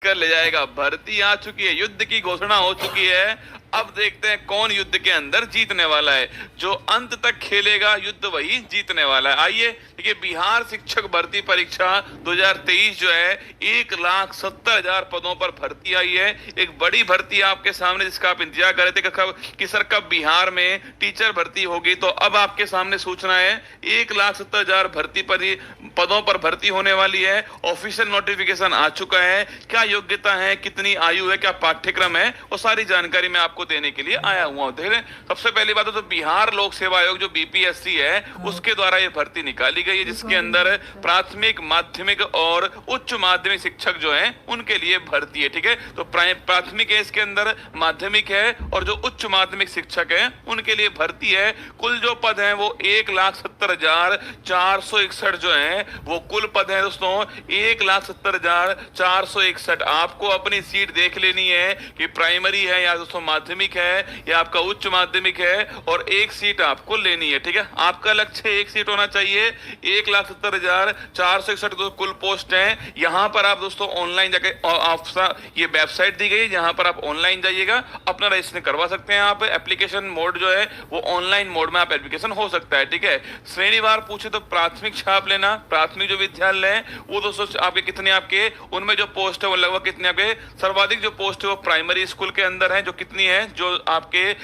कर ले जाएगा। भर्ती आ चुकी है, युद्ध की घोषणा हो चुकी है। अब देखते हैं कौन युद्ध के अंदर जीतने वाला है। जो अंत तक खेलेगा युद्ध वही जीतने वाला है। आइए देखिए, बिहार शिक्षक भर्ती परीक्षा 2023 जो है 1,70,000 पदों पर भर्ती आई है। एक बड़ी भर्ती आपके सामने, जिसका आप इंतजार कर रहे थे कि सर कब बिहार में टीचर भर्ती होगी, तो अब आपके सामने सूचना है 1,70,000 पदों पर भर्ती होने वाली है। ऑफिशियल नोटिफिकेशन आ चुका है। क्या योग्यता है, कितनी आयु है, क्या पाठ्यक्रम है, वो सारी जानकारी मैं आपको देने के लिए आया हुआ हूं। देख रहे हैं, सबसे पहली बात तो बिहार लोक सेवा आयोग जो बीपीएससी है उसके द्वारा ये भर्ती निकाली गई है, जिसके अंदर प्राथमिक, माध्यमिक और उच्च माध्यमिक शिक्षक जो हैं उनके लिए भर्ती है। ठीक है, तो प्राथमिक है, इसके अंदर माध्यमिक है, और जो उच्च माध्यमिक शिक्षक हैं उनके लिए भर्ती है। कुल जो पद हैं वो 1,70,461 जो हैं वो कुल पद हैं दोस्तों, 1,70,461। आपको अपनी सीट देख लेनी है कि प्राइमरी है या दोस्तों माध्यमिक है या आपका उच्च माध्यमिक है, और एक सीट आपको लेनी है। ठीक है, आपका लक्ष्य एक सीट होना चाहिए। 1,70,461 तो कुल पोस्ट हैं। यहां पर आप दोस्तों ऑनलाइन जाके, ये वेबसाइट दी गई जहां पर आप ऑनलाइन जाइएगा, अपना रजिस्ट्रेशन करवा सकते हैं। आप एप्लीकेशन मोड जो है वो ऑनलाइन मोड में आप एप्लीकेशन हो सकता है। ठीक है, श्रेणीवार पूछे तो प्राथमिक छाप लेना। प्राथमिक जो विद्यालय है वो दोस्तों आपके कितने, आपके उनमें जो पोस्ट है वो लगभग कितने, आपके सर्वाधिक जो पोस्ट है वो प्राइमरी स्कूल के अंदर है, जो कितनी है, जो आपके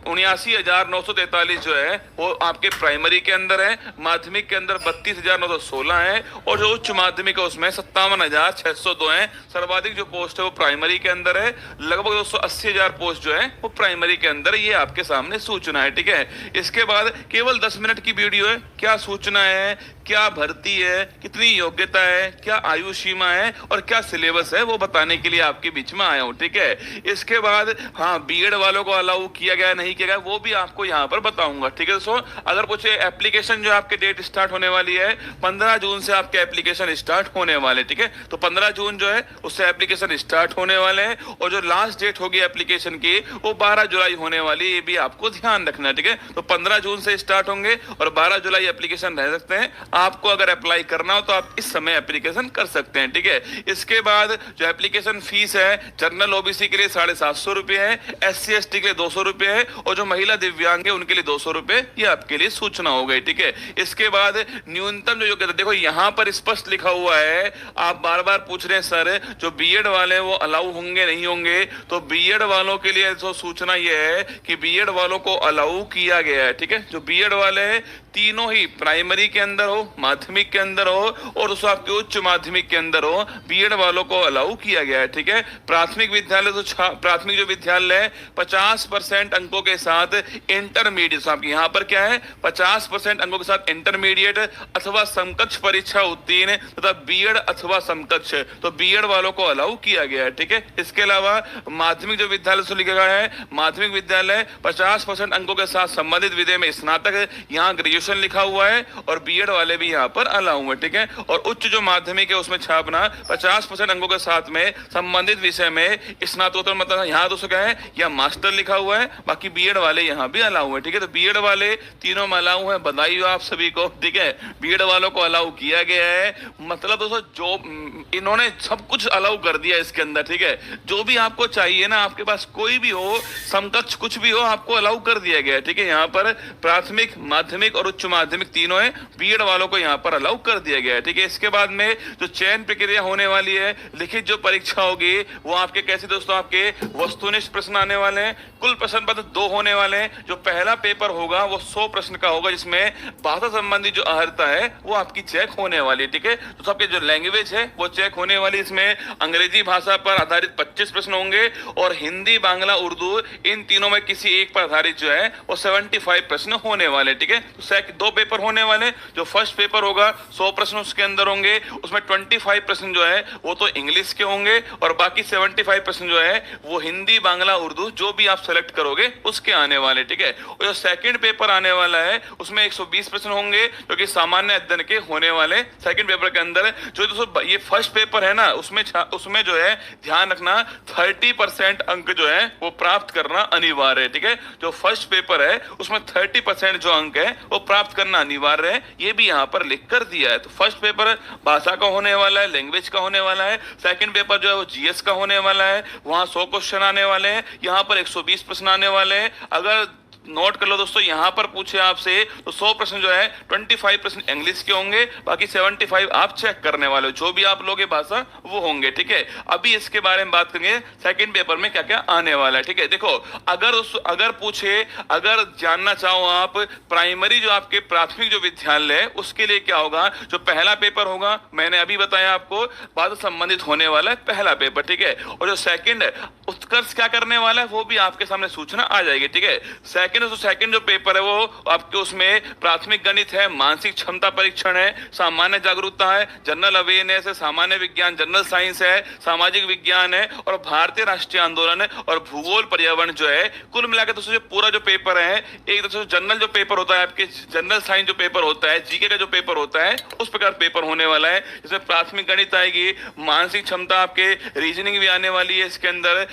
79,943 जो है वो आपके प्राइमरी के अंदर है। माध्यमिक के अंदर 32,916 है, और जो उच्च माध्यमिक है उसमें 57,602 है। सर्वाधिक जो पोस्ट है वो प्राइमरी के अंदर है। लगभग 280,000 पोस्ट जो है वो प्राइमरी के अंदर है। ये आपके सामने सूचना है। ठीक है, इसके बाद केवल 10 मिनट की वीडियो है। क्या सूचना है, क्या भर्ती है, कितनी योग्यता है, क्या आयु सीमा है और क्या सिलेबस है, वो बताने के लिए आपके बीच में आया हूं। ठीक है, इसके बाद हाँ, बीएड वालों को अलाउ किया गया नहीं किया गया वो भी आपको यहां पर बताऊंगा। ठीक है दोस्तों, अगर कुछ एप्लीकेशन जो आपके डेट स्टार्ट होने वाली है 15 जून से आपके एप्लीकेशन स्टार्ट होने वाले। ठीक है, तो 15 जून जो है उससे एप्लीकेशन स्टार्ट होने वाले हैं, और जो लास्ट डेट होगी एप्लीकेशन की वो 12 जुलाई होने वाली, ये भी आपको ध्यान रखना है। ठीक है, तो 15 जून से स्टार्ट होंगे और 12 जुलाई एप्लीकेशन रह सकते हैं। आपको अगर अप्लाई करना हो तो आप इस समय एप्लीकेशन कर सकते हैं। ठीक है, इसके बाद जो एप्लीकेशन फीस है, जनरल ओबीसी के लिए 750 रुपए है, SC ST के लिए 200 रुपए है, और जो महिला दिव्यांग है उनके लिए 200 रुपए, ये आपके लिए सूचना हो गई। ठीक है, इसके बाद न्यूनतम जो योग्यता, देखो यहां पर स्पष्ट लिखा हुआ है। आप बार बार पूछ रहे हैं सर जो बीएड वाले वो अलाउ होंगे नहीं होंगे, तो बीएड वालों के लिए जो सूचना ये है कि बीएड वालों को अलाउ किया गया है। ठीक है, जो बीएड वाले हैं तीनों ही प्राइमरी के अंदर हो, माध्यमिक के अंदर हो, और उसको आपके उच्च माध्यमिक के अंदर हो, बीएड वालों को अलाउ किया गया है। ठीक है, प्राथमिक विद्यालय तो प्राथमिक जो विद्यालय है 50% अंकों के साथ इंटरमीडिएट, आपके यहाँ पर क्या है 50% अंकों के साथ इंटरमीडिएट अथवा समकक्ष परीक्षा उत्तीर्ण तथा बीएड अथवा समकक्ष, तो बीएड वालों को अलाउ किया गया है। ठीक है, इसके अलावा माध्यमिक जो विद्यालय से लिखा गया है, माध्यमिक विद्यालय 50% अंकों के साथ संबंधित विषय में स्नातक, यहाँ ग्रेजुएशन लिखा हुआ है, और बीएड वाले भी यहाँ पर अलाउ है। ठीक है, और उच्च जो माध्यमिक है उसमें छापना 50% अंकों के साथ में संबंधित विषय में स्नातकोत्तर, मतलब यहाँ दोस्तों क्या है, या मास्टर लिखा हुआ है, बाकी बीएड वाले यहाँ भी अलाउ है। ठीक है, तो बीएड वाले तीनों में अलाउ है, बधाई हो आप सभी को। ठीक है, बीएड वालों को अलाउ किया गया है, मतलब दोस्तों जो इन्होंने सब कुछ अलाउ कर दिया इसके अंदर। ठीक है, जो भी आपको चाहिए ना, आपके पास कोई भी हो, समकक्ष कुछ भी हो, आपको अलाउ कर दिया गया है। ठीक है, यहाँ पर प्राथमिक, माध्यमिक और उच्च माध्यमिक तीनों है, बीएड वालों को यहाँ पर अलाउ कर दिया गया है। ठीक है, इसके बाद में जो चयन प्रक्रिया होने वाली है, लिखित जो परीक्षा होगी वो आपके कैसे दोस्तों, आपके वस्तुनिष्ठ प्रश्न आने वाले हैं। कुल प्रश्न पत्र 2 होने वाले हैं। जो पहला पेपर होगा वो 100 प्रश्न का होगा, जिसमें भाषा संबंधी जो अर्हता है वो आपकी चेक होने वाली है। ठीक है, तो सबके जो लैंग्वेज है वो चेक होने वाली, इसमें अंग्रेजी भाषा पर आधारित 25 प्रश्न होंगे, और हिंदी, बांग्ला, उर्दू इन तीनों में किसी एक पर आधारित जो है वो 75 प्रश्न होने वाले। ठीक है, तो 2 पेपर होने वाले। जो फर्स्ट पेपर होगा 100 प्रश्न उसके अंदर होंगे, उसमें 25 प्रश्न जो है वो तो इंग्लिश के होंगे, और बाकी 75 प्रश्न जो है वो हिंदी, बांग्ला, उर्दू जो भी आप सेलेक्ट करोगे उसके आने वाले। ठीक है, और जो सेकंड पेपर आने वाला है उसमें 120 प्रश्न होंगे, जो कि सामान्य अध्ययन के होने वाले सेकंड पेपर के अंदर। जो दोस्तों ये फर्स्ट पेपर है ना, उसमें जो है ध्यान रखना 30% अंक जो है वो प्राप्त करना अनिवार्य है। ठीक है, जो फर्स्ट पेपर है उसमें 30% जो अंक है वो प्राप्त करना अनिवार्य है, ये भी यहाँ पर लिख कर दिया है। तो फर्स्ट पेपर भाषा का होने वाला है, लैंग्वेज का होने वाला है। सेकंड पेपर जो है वो जीएस का होने वाला है, वहां 100 क्वेश्चन आने वाले हैं, यहाँ पर 120 प्रश्न आने वाले हैं। अगर नोट कर लो दोस्तों, यहां पर पूछे आपसे तो 100 प्रश्न जो है 25 प्रश्न इंग्लिश के होंगे, बाकी 75 आप चेक करने वाले हो, जो भी आप लोगे भाषा वो होंगे। ठीक है, अभी इसके बारे में बात करेंगे सेकंड पेपर में क्या क्या आने वाला है। ठीक है, देखो अगर पूछे, अगर जानना चाहो आप प्राइमरी जो आपके प्राथमिक जो विद्यालय है उसके लिए क्या होगा, जो पहला पेपर होगा मैंने अभी बताया आपको, भाषा संबंधित होने वाला है पहला पेपर। ठीक है, और जो सेकंड है उत्कर्ष क्या करने वाला है वो भी आपके सामने सूचना आ जाएगी। ठीक है, सेकंड जो पेपर है वो आपके उसमें प्राथमिक गणित है, मानसिक क्षमता परीक्षण है, सामान्य जागरूकता है, जनरल अवेयरनेस है, सामान्य विज्ञान जनरल साइंस है, सामाजिक विज्ञान है, और भारतीय राष्ट्रीय आंदोलन है, और भूगोल पर्यावरण जो है। कुल मिलाकर दोस्तों जो पूरा जो पेपर है, एक दोस्तों जनरल जो पेपर होता है आपके, जनरल साइंस जो पेपर होता है, जीके का जो पेपर होता है, उस प्रकार पेपर होने वाला है। इसमें प्राथमिक गणित आएगी, मानसिक क्षमता आपके रीजनिंग भी आने वाली है, इसके अंदर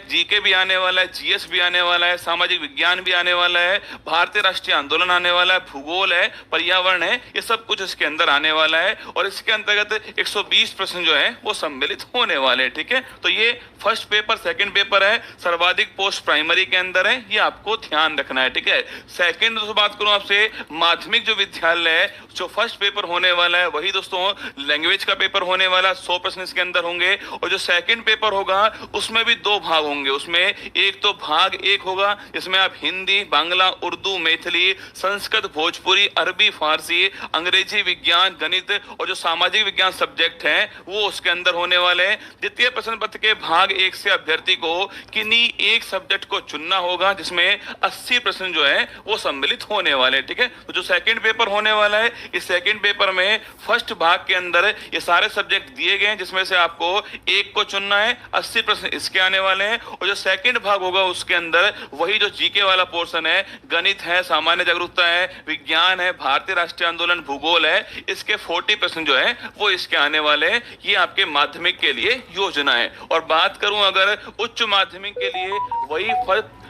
जीके भी आने वाला है, जीएस भी आने वाला है, सामाजिक विज्ञान भी आने वाला है, भारतीय राष्ट्रीय आंदोलन आने वाला है, भूगोल है, पर्यावरण है, ये सब कुछ इसके अंदर आने वाला है। और इसके अंतर्गत 120 प्रश्न जो है वो सम्मिलित होने वाले हैं। ठीक है, तो ये फर्स्ट पेपर सेकंड पेपर है, सर्वाधिक पोस्ट प्राइमरी के अंदर है, ये आपको ध्यान रखना है। ठीक है, सेकंड दोस्तों बात करूं आपसे, माध्यमिक जो विद्यालय है, जो फर्स्ट पेपर होने वाला है वही दोस्तों लैंग्वेज का पेपर होने वाला, 100 प्रश्न इसके अंदर होंगे। और जो सेकंड पेपर होगा उसमें भी 2 भाग होंगे, उसमें एक तो भाग 1 होगा जिसमें आप हिंदी, बांग्ला, उर्दू, मैथिली, संस्कृत, भोजपुरी, अरबी, फारसी, अंग्रेजी, विज्ञान, गणित और जो सामाजिक विज्ञान सब्जेक्ट हैं वो उसके अंदर होने वाले हैं। द्वितीय प्रश्न पत्र के भाग 1 से अभ्यर्थी को किन्हीं एक सब्जेक्ट को चुनना होगा जिसमें 80 प्रश्न जो है वो सम्मिलित होने वाले हैं। ठीक है, तो जो सेकंड पेपर होने वाला है, इस सेकंड पेपर में फर्स्ट भाग के अंदर ये सारे सब्जेक्ट दिए गए हैं जिसमें से आपको एक को चुनना है, 80 प्रश्न इसके आने वाले हैं। और जो सेकंड भाग होगा उसके अंदर वही जो जीके वाला पोर्शन है, गणित है, सामान्य जागरूकता है, विज्ञान है, भारतीय राष्ट्रीय आंदोलन, भूगोल है, इसके 40 प्रश्न जो है वो इसके आने वाले हैं। ये आपके माध्यमिक के लिए योजना है। और बात करूं अगर उच्च माध्यमिक के लिए, वही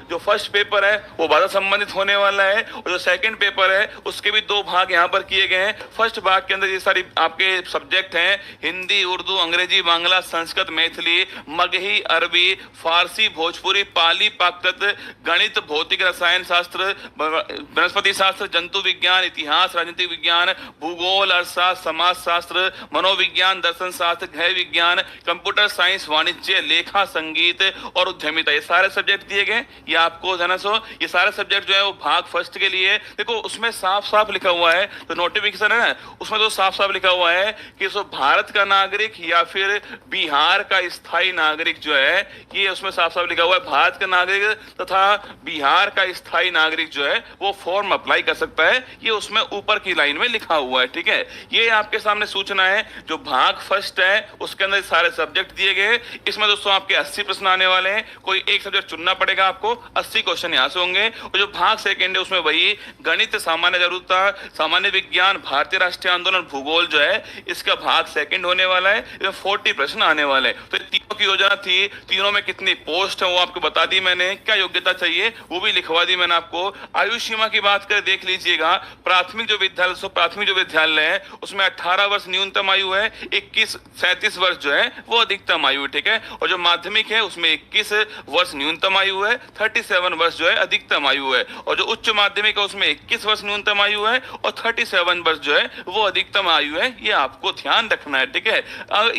जो फर्स्ट पेपर है वो भाषा संबंधित होने वाला है, और जो सेकंड पेपर है उसके भी 2 भाग यहाँ पर किए गए हैं। फर्स्ट भाग के अंदर ये सारी आपके सब्जेक्ट हैं, हिंदी, उर्दू, अंग्रेजी, बांग्ला, संस्कृत, मैथिली, मगही, अरबी, फारसी, भोजपुरी, पाली, प्राकृत, गणित, भौतिक रसायन शास्त्र, वनस्पति शास्त्र, जंतु विज्ञान, इतिहास, राजनीतिक विज्ञान, भूगोल, अर्थशास्त्र, समाज शास्त्र, मनोविज्ञान, दर्शन शास्त्र, गृह विज्ञान, कंप्यूटर साइंस, वाणिज्य, लेखा, संगीत और उद्यमिता, ये सारे सब्जेक्ट दिए गए। ये आपको है ना, ये सारे सब्जेक्ट जो है वो भाग फर्स्ट के लिए, देखो उसमें साफ साफ लिखा हुआ है, तो नोटिफिकेशन है ना उसमें तो साफ साफ लिखा हुआ है कि भारत का नागरिक या फिर बिहार का स्थायी नागरिक जो है, ये उसमें साफ साफ लिखा हुआ है, भारत का नागरिक तथा बिहार का स्थायी नागरिक जो है वो फॉर्म अप्लाई कर सकता है। ये उसमें ऊपर की लाइन में लिखा हुआ है। ठीक है, ये आपके सामने सूचना है। जो भाग फर्स्ट है उसके अंदर सारे सब्जेक्ट दिए गए, इसमें दोस्तों आपके 80 प्रश्न आने वाले हैं, कोई एक सब्जेक्ट चुनना पड़ेगा आपको, 80 क्वेश्चन यहाँ से होंगे। और जो भाग सेकंड है उसमें वही गणित, सामान्य जागरूकता, सामान्य विज्ञान, भारतीय राष्ट्रीय आंदोलन, भूगोल जो है इसका भाग सेकंड होने वाला है, इसमें 40 प्रश्न आने वाले हैं। तो तीनों की योजना थी, तीनों में कितनी पोस्ट है वो आपको बता दी मैंने, क्या योग्यता चाहिए वो भी लिखवा दी मैंने आपको। आयु सीमा की बात कर देख लीजिएगा, प्राथमिक जो विद्यालय है उसमें 18 वर्ष न्यूनतम आयु है, 37 वर्ष जो है वो अधिकतम आयु है। ठीक है, और जो माध्यमिक है उसमें 21 वर्ष न्यूनतम आयु है, 37 वर्ष जो है अधिकतम आयु है। और जो उच्च माध्यमिक है उसमें 21 वर्ष न्यूनतम आयु है और 37 वर्ष जो है वो अधिकतम आयु है। ये आपको ध्यान रखना है। ठीक है,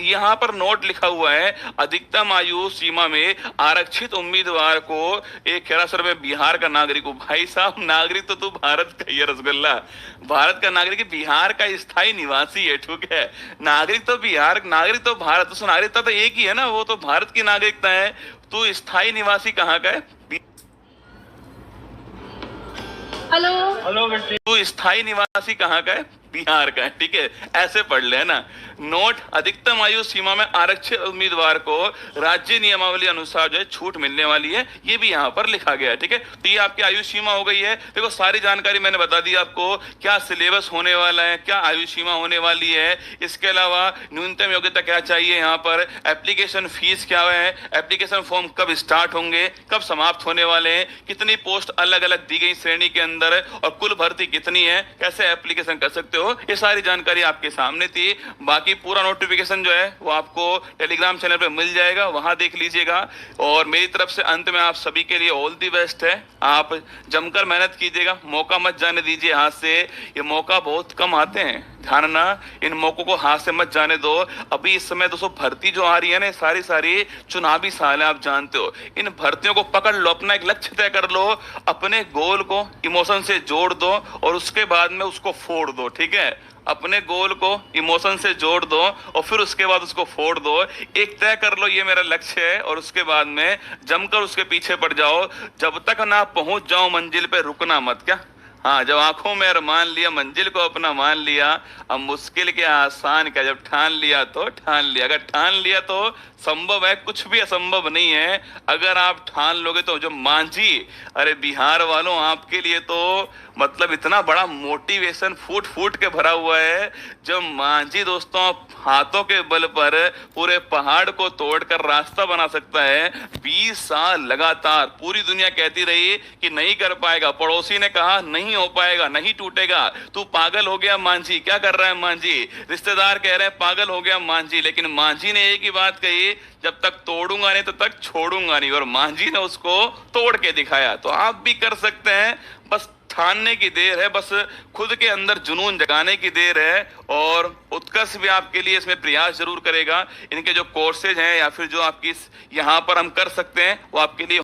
यहाँ पर नोट लिखा हुआ है, अधिकतम आयु सीमा में आरक्षित उम्मीदवार को एक कह रहा सर मैं बिहार का नागरिक हूँ। भाई साहब, नागरिक तो तू भारत का ही है रसगुल्ला, भारत का नागरिक, बिहार का स्थायी निवासी है। ठीक है, नागरिक तो बिहार, नागरिक तो भारत, तो नागरिकता तो एक ही है ना, वो तो भारत की नागरिकता है। तू स्थायी निवासी कहाँ का है? हेलो तू स्थायी निवासी कहाँ का है? बिहार का है, ठीक है, ऐसे पढ़ ले ना। नोट, अधिकतम आयु सीमा में आरक्षित उम्मीदवार को राज्य नियमावली अनुसार जो है छूट मिलने वाली है, ये भी यहाँ पर लिखा गया है, ठीक है। तो ये आपकी आयु सीमा हो गई है। देखो सारी जानकारी मैंने बता दी आपको, क्या सिलेबस होने वाला है, क्या आयु सीमा होने वाली है, इसके अलावा न्यूनतम योग्यता क्या चाहिए, यहाँ पर एप्लीकेशन फीस क्या है, एप्लीकेशन फॉर्म कब स्टार्ट होंगे, कब समाप्त होने वाले हैं, कितनी पोस्ट अलग अलग दी गई श्रेणी के अंदर, और कुल भर्ती कितनी है, कैसे एप्लीकेशन कर सकते हो, ये सारी जानकारी आपके सामने थी। बाकी पूरा नोटिफिकेशन जो है वो आपको टेलीग्राम चैनल पे मिल जाएगा, वहां देख लीजिएगा। और मेरी तरफ से अंत में आप सभी के लिए ऑल दी बेस्ट है। आप जमकर मेहनत कीजिएगा, मौका मत जाने दीजिए हाथ से, ये मौका बहुत कम आते हैं, ध्यान ना, इन मौकों को हाथ से मत जाने दो। अभी इस समय दोस्तों भर्ती जो आ रही है ना, सारी सारी चुनावी साल है, आप जानते हो। इन भर्तियों को पकड़ लो, अपना एक लक्ष्य तय कर लो, अपने गोल को इमोशन से जोड़ दो और उसके बाद में उसको फोड़ दो, ठीक है। अपने गोल को इमोशन से जोड़ दो और फिर उसके बाद उसको फोड़ दो। एक तय कर लो ये मेरा लक्ष्य है, और उसके बाद में जमकर उसके पीछे पड़ जाओ। जब तक ना पहुंच जाओ मंजिल पे, रुकना मत। क्या, हाँ, जब आंखों में अरमान लिया, मंजिल को अपना मान लिया, अब मुश्किल के आसान क्या, जब ठान लिया तो ठान लिया। अगर ठान लिया तो संभव है, कुछ भी असंभव नहीं है। अगर आप ठान लोगे तो जो मांझी, अरे बिहार वालों, आपके लिए तो मतलब इतना बड़ा मोटिवेशन फूट फूट के भरा हुआ है। जब मांझी दोस्तों हाथों के बल पर पूरे पहाड़ को तोड़कर रास्ता बना सकता है, 20 साल लगातार पूरी दुनिया कहती रही कि नहीं कर पाएगा, पड़ोसी ने कहा नहीं हो पाएगा, नहीं टूटेगा, तू पागल हो गया मांझी, क्या कर रहा है मांझी, रिश्तेदार कह रहे हैं पागल हो गया मांझी, लेकिन मांझी ने एक ही बात कही, जब तक तोड़ूंगा नहीं तब तक छोड़ूंगा नहीं, और मांझी ने उसको तोड़ के दिखाया। तो आप भी कर सकते हैं, बस ठानने की देर है, बस खुद के अंदर जुनून जगाने की देर है। और उत्कर्ष भी आपके लिए इसमें प्रयास जरूर करेगा। इनके जो कोर्सेज हैं या फिर जो आपकी यहाँ पर हम कर सकते हैं वो आपके लिए